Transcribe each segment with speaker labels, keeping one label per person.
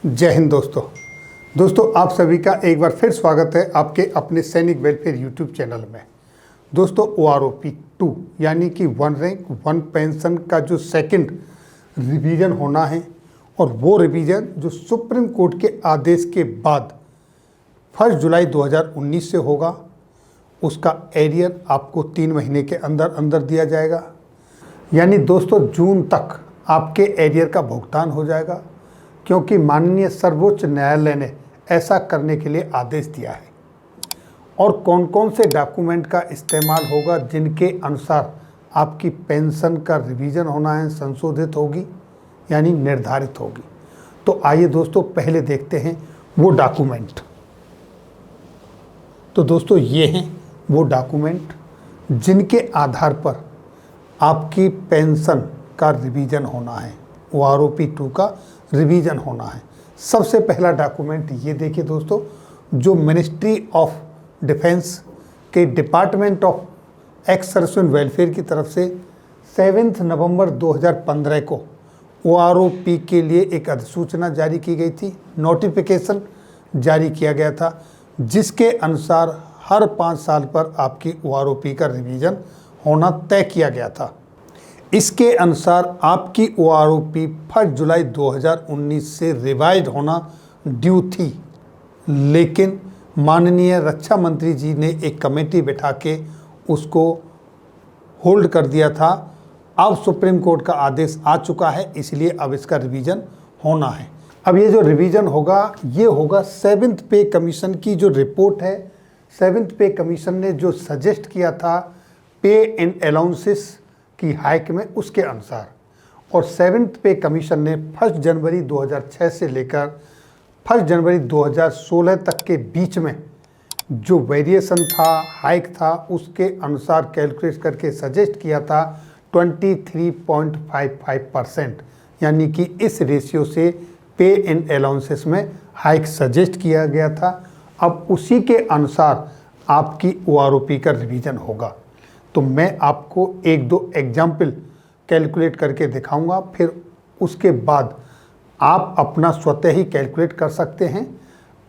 Speaker 1: जय हिंद दोस्तों आप सभी का एक बार फिर स्वागत है आपके अपने सैनिक वेलफेयर यूट्यूब चैनल में। दोस्तों OROP 2 यानी कि वन रैंक वन पेंशन का जो सेकंड रिवीजन होना है और वो रिवीजन जो सुप्रीम कोर्ट के आदेश के बाद 1 जुलाई 2019 से होगा, उसका एरियर आपको 3 महीने के अंदर अंदर दिया जाएगा। यानी दोस्तों जून तक आपके एरियर का भुगतान हो जाएगा, क्योंकि माननीय सर्वोच्च न्यायालय ने ऐसा करने के लिए आदेश दिया है। और कौन कौन से डॉक्यूमेंट का इस्तेमाल होगा जिनके अनुसार आपकी पेंशन का रिवीजन होना है, संशोधित होगी यानी निर्धारित होगी। तो आइए दोस्तों पहले देखते हैं वो डॉक्यूमेंट। तो दोस्तों ये हैं वो डॉक्यूमेंट जिनके आधार पर आपकी पेंशन का रिवीजन होना है, OROP 2 का रिवीजन होना है। सबसे पहला डॉक्यूमेंट ये देखिए दोस्तों, जो मिनिस्ट्री ऑफ डिफेंस के department of ex service and welfare की तरफ से 7 नवंबर 2015 को OROP के लिए एक अधिसूचना जारी की गई थी, नोटिफिकेशन जारी किया गया था, जिसके अनुसार हर 5 साल पर आपकी OROP का रिवीजन होना तय किया गया था। इसके अनुसार आपकी OROP 1 जुलाई 2019 से रिवाइज होना ड्यू थी, लेकिन माननीय रक्षा मंत्री जी ने एक कमेटी बिठा के उसको होल्ड कर दिया था। अब सुप्रीम कोर्ट का आदेश आ चुका है, इसलिए अब इसका रिवीजन होना है। अब ये जो रिवीजन होगा ये होगा 7th पे कमीशन की जो रिपोर्ट है। 7th पे कमीशन ने जो सजेस्ट किया था पे एंड अलाउंसेस की हाइक में, उसके अनुसार। और 7th पे कमीशन ने 1 जनवरी 2006 से लेकर 1 जनवरी 2016 तक के बीच में जो वेरिएशन था, हाइक था, उसके अनुसार कैलकुलेट करके सजेस्ट किया था 23.55%, यानी कि इस रेशियो से पे एंड अलाउंसेस में हाइक सजेस्ट किया गया था। अब उसी के अनुसार आपकी OROP का रिवीजन होगा। तो मैं आपको 1-2 एग्जाम्पल कैलकुलेट करके दिखाऊंगा, फिर उसके बाद आप अपना स्वतः ही कैलकुलेट कर सकते हैं।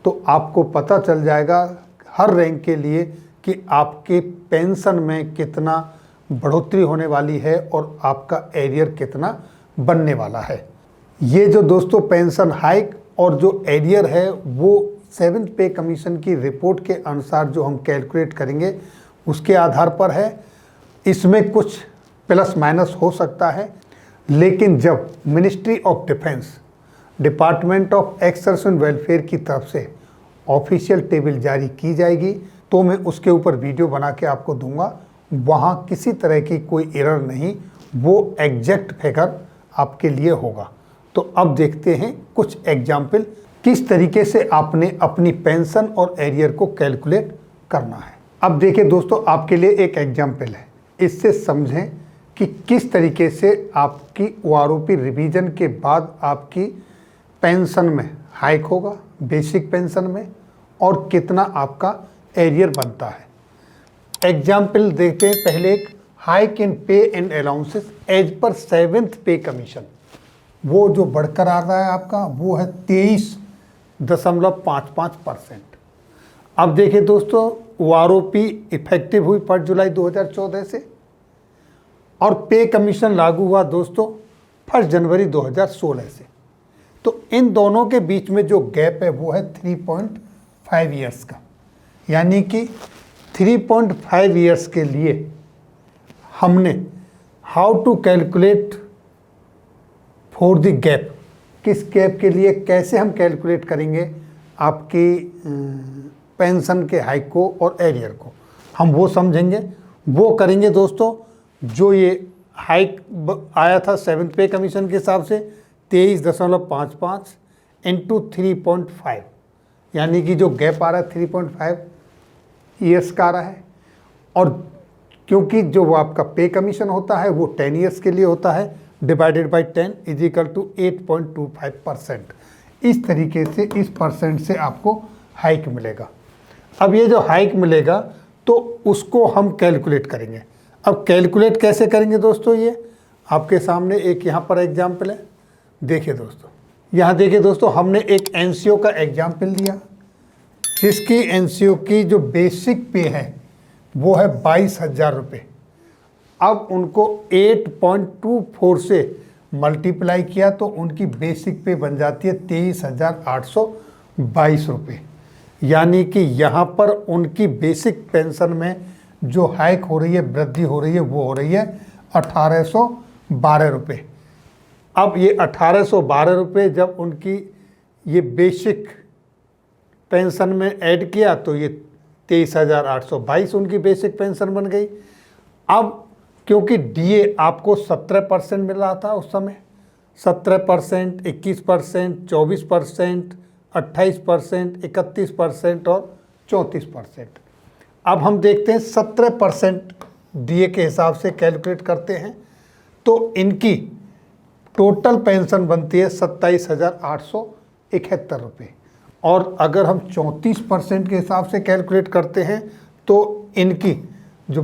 Speaker 1: तो आपको पता चल जाएगा हर रैंक के लिए कि आपके पेंशन में कितना बढ़ोतरी होने वाली है और आपका एरियर कितना बनने वाला है। ये जो दोस्तों पेंशन हाइक और जो एरियर है वो 7th पे कमीशन की रिपोर्ट के अनुसार जो हम कैलकुलेट करेंगे उसके आधार पर है। इसमें कुछ प्लस माइनस हो सकता है, लेकिन जब ministry of defence department of ex service and welfare की तरफ से ऑफिशियल टेबल जारी की जाएगी तो मैं उसके ऊपर वीडियो बना के आपको दूंगा। वहाँ किसी तरह की कोई एरर नहीं, वो एग्जैक्ट फिगर आपके लिए होगा। तो अब देखते हैं कुछ एग्जाम्पल किस तरीके से आपने अपनी पेंशन और एरियर को कैलकुलेट करना है। अब देखिए दोस्तों, आपके लिए एक एग्जाम्पल है, इससे समझें कि किस तरीके से आपकी OROP रिवीजन के बाद आपकी पेंशन में हाइक होगा, बेसिक पेंशन में, और कितना आपका एरियर बनता है। एग्जाम्पल देखते हैं पहले एक हाइक इन पे and allowances as per 7th पे कमीशन। वो जो बढ़कर आ रहा है आपका वो है 23.55%। अब देखिए दोस्तों, OROP इफेक्टिव हुई 1 जुलाई 2014 से और पे कमीशन लागू हुआ दोस्तों 1 जनवरी 2016 से। तो इन दोनों के बीच में जो गैप है वो है 3.5 ईयर्स का, यानी कि 3.5 ईयर्स के लिए हमने how to calculate for the gap, किस गैप के लिए कैसे हम कैलकुलेट करेंगे आपकी पेंशन के हाइक को और एरियर को, हम वो समझेंगे। वो करेंगे दोस्तों, जो ये हाइक आया था 7th पे कमीशन के हिसाब से 23.55 इंटू 3.5, यानी कि जो गैप आ रहा है 3.5 ईयर्स का आ रहा है। और क्योंकि जो वो आपका पे कमीशन होता है वो 10 ईयर्स के लिए होता है, divided by 10 is equal to 8.25%। इस तरीके से इस परसेंट से आपको हाइक मिलेगा। अब ये जो हाइक मिलेगा तो उसको हम कैलकुलेट करेंगे। अब कैलकुलेट कैसे करेंगे दोस्तों, ये आपके सामने एक यहाँ पर एग्जाम्पल है, देखिए दोस्तों। यहाँ देखिए दोस्तों, हमने एक एनसीओ का एग्जाम्पल दिया जिसकी एनसीओ की जो बेसिक पे है वो है 22,000 रुपये। अब उनको 8.24 से मल्टीप्लाई किया तो उनकी बेसिक पे बन जाती है 23,822 रुपये। यानी कि यहाँ पर उनकी बेसिक पेंशन में जो हाइक हो रही है, वृद्धि हो रही है, वो हो रही है 1,812 रुपये। अब ये 1,812 रुपये जब उनकी ये बेसिक पेंशन में ऐड किया तो ये 23,822 उनकी बेसिक पेंशन बन गई। अब क्योंकि डीए आपको 17% मिल रहा था उस समय, 17%, 21%, 24%, 28%, 31% और 34%। अब हम देखते हैं 17% डीए के हिसाब से कैलकुलेट करते हैं तो इनकी टोटल पेंशन बनती है 27,871 रुपये। और अगर हम 34% के हिसाब से कैलकुलेट करते हैं तो इनकी जो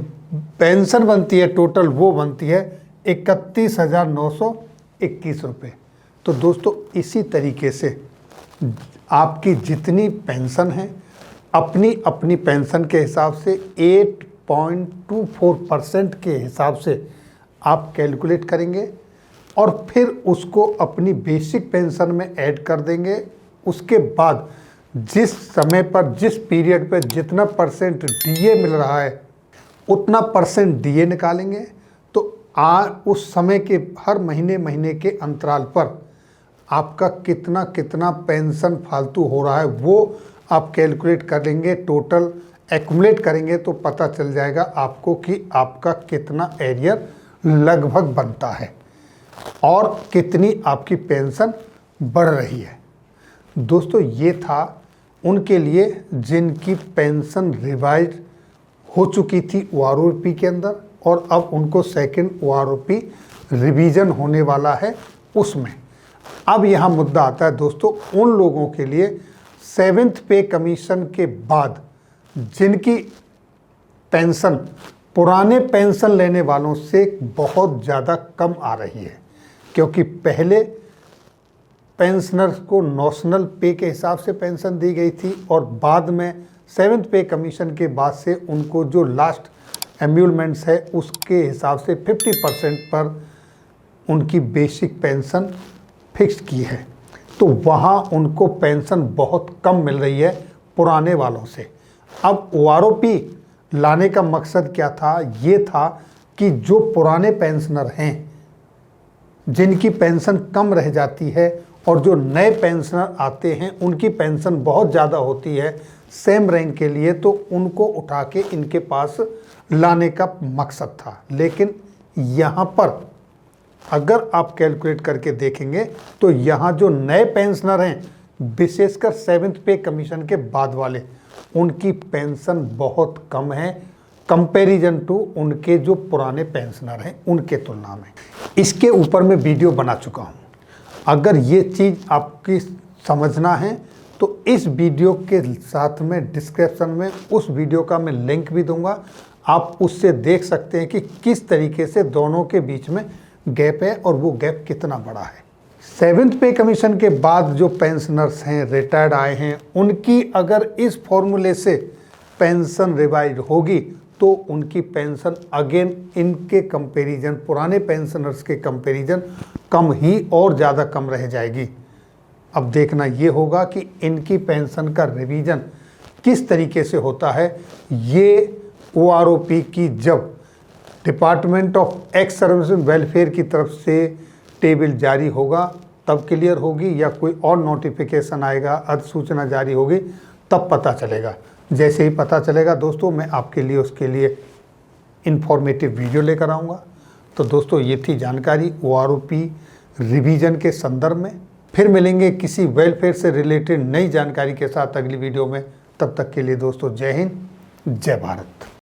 Speaker 1: पेंशन बनती है टोटल वो बनती है 31,921 रुपये। तो दोस्तों इसी तरीके से आपकी जितनी पेंशन है अपनी अपनी पेंशन के हिसाब से 8.24% के हिसाब से आप कैलकुलेट करेंगे और फिर उसको अपनी बेसिक पेंशन में ऐड कर देंगे। उसके बाद जिस समय पर, जिस पीरियड पर जितना परसेंट डीए मिल रहा है उतना परसेंट डीए निकालेंगे। तो उस समय के हर महीने के अंतराल पर आपका कितना कितना पेंशन फालतू हो रहा है वो आप कैलकुलेट करेंगे, टोटल एक्यूमुलेट करेंगे तो पता चल जाएगा आपको कि आपका कितना एरियर लगभग बनता है और कितनी आपकी पेंशन बढ़ रही है। दोस्तों ये था उनके लिए जिनकी पेंशन रिवाइज हो चुकी थी ओआरओपी के अंदर और अब उनको सेकंड ओआरओपी रिवीजन होने वाला है उसमें। अब यहाँ मुद्दा आता है दोस्तों उन लोगों के लिए 7th पे कमीशन के बाद जिनकी पेंशन पुराने पेंशन लेने वालों से बहुत ज़्यादा कम आ रही है, क्योंकि पहले पेंशनर्स को नॉशनल पे के हिसाब से पेंशन दी गई थी और बाद में 7th पे कमीशन के बाद से उनको जो लास्ट एम्यूलमेंट्स है उसके हिसाब से 50% पर उनकी बेसिक पेंशन फिक्स की है। तो वहाँ उनको पेंशन बहुत कम मिल रही है पुराने वालों से। अब ओआरओपी लाने का मकसद क्या था? ये था कि जो पुराने पेंशनर हैं जिनकी पेंशन कम रह जाती है और जो नए पेंशनर आते हैं उनकी पेंशन बहुत ज़्यादा होती है सेम रैंक के लिए, तो उनको उठा के इनके पास लाने का मकसद था। लेकिन यहाँ पर अगर आप कैलकुलेट करके देखेंगे तो यहाँ जो नए पेंशनर हैं विशेषकर 7th पे कमीशन के बाद वाले, उनकी पेंशन बहुत कम है कंपैरिजन टू उनके जो पुराने पेंशनर हैं उनके तुलना में। इसके ऊपर मैं वीडियो बना चुका हूँ। अगर ये चीज़ आपकी समझना है तो इस वीडियो के साथ में डिस्क्रिप्शन में उस वीडियो का मैं लिंक भी दूंगा, आप उससे देख सकते हैं कि किस तरीके से दोनों के बीच में गैप है और वो गैप कितना बड़ा है। 7th पे कमीशन के बाद जो पेंशनर्स हैं, रिटायर्ड आए हैं, उनकी अगर इस फॉर्मूले से पेंशन रिवाइज होगी तो उनकी पेंशन अगेन इनके कंपैरिजन, पुराने पेंशनर्स के कंपैरिजन कम ही और ज़्यादा कम रह जाएगी। अब देखना ये होगा कि इनकी पेंशन का रिवीजन किस तरीके से होता है। ये ओआरओपी की जब department of ex service welfare की तरफ से टेबल जारी होगा तब क्लियर होगी, या कोई और नोटिफिकेशन आएगा, अधिसूचना जारी होगी तब पता चलेगा। जैसे ही पता चलेगा दोस्तों मैं आपके लिए उसके लिए इन्फॉर्मेटिव वीडियो लेकर आऊँगा। तो दोस्तों ये थी जानकारी ओआरओपी रिवीजन के संदर्भ में। फिर मिलेंगे किसी वेलफेयर से रिलेटेड नई जानकारी के साथ अगली वीडियो में। तब तक के लिए दोस्तों जय हिंद, जय भारत।